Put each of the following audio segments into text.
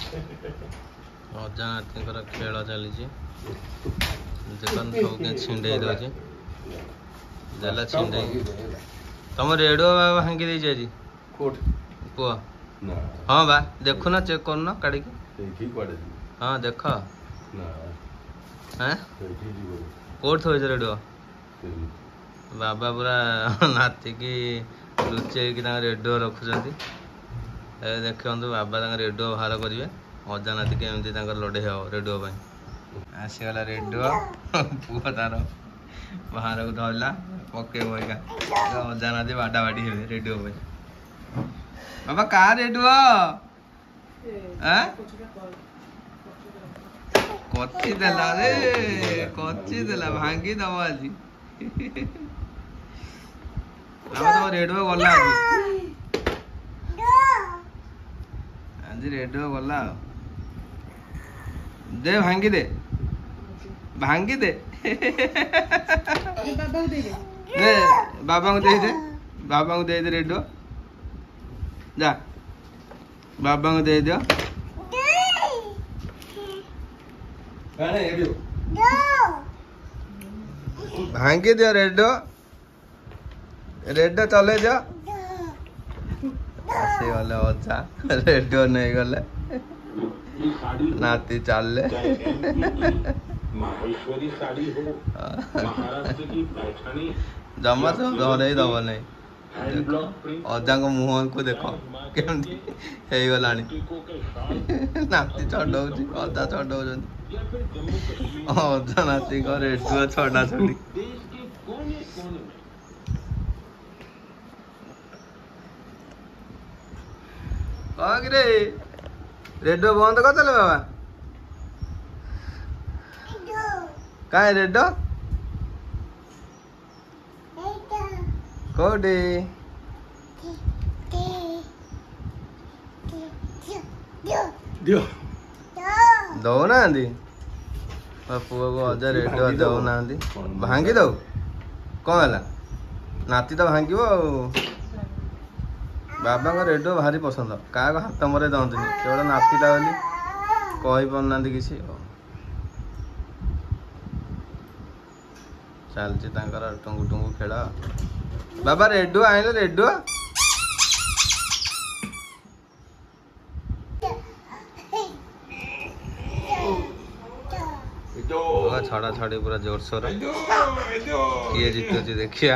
अजा नाती खेल चली सब छिंडे दे देला छिंडे तुम रेडियो बाबा भांगी दे आज पुआ हाँ बा देखु ना चेक कर काढ़ी हाँ देख कौट थोड़े रेडियो बाबा पूरा नाती की लुचे रेडियो रखुच्च देखु बाबा रेडियो बाहर करेंगे अजा नाती केमती लड़े हे रेडियो आसीगला रेडियो पुआ तार बाहर को धरला पके अजा नाती बाडा बाड़ी हे रेडियो बाबा का रेडियो कच्ची देला रे कच्ची देला भांगी दब आज तुम रेडियो गला आज रेडियो गला दे भांगी दे बाबा को दे दे रेडियो जा बाबा को दे दियो भांगी दियो रेडियो चले दियो आसीगले अजा रेडियो नहीं गले नाती चल जमा तो धरे दब नहीं अजा को मुह को देख केमती गला नाती चढ़ाऊ अजा चढ़ाऊ अजा नाती को रेडियो छड़ा छड़ी कह कि रेडियो बंद कर देले बाबा कहीं रेडियो कोडी दौना पुआ को अजा रेडियो दौना भांगी दौ कौन है नाती तो भांग बाबा का रेडियो भारी पसंद क्या हाथ मरे दौंतनी केवल नातीटा बोली कही पारना किसी चलती टुंगु टुंगु खेल बाबा रेडियो आइल रेडियो छड़ा छड़ी पूरा जोरसोर किए जीतुची देखिया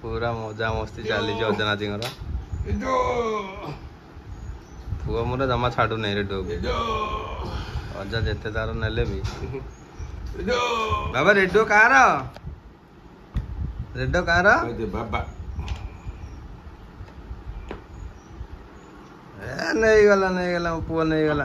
पूरा मजा मस्ती चली अजनाती पुआ मोर जमा छाड़ू नहीं रेडियो को अजा जिते तार नेले भी बाबा रेडियो कार बाबा नहीं गला पुआ नहीं गला।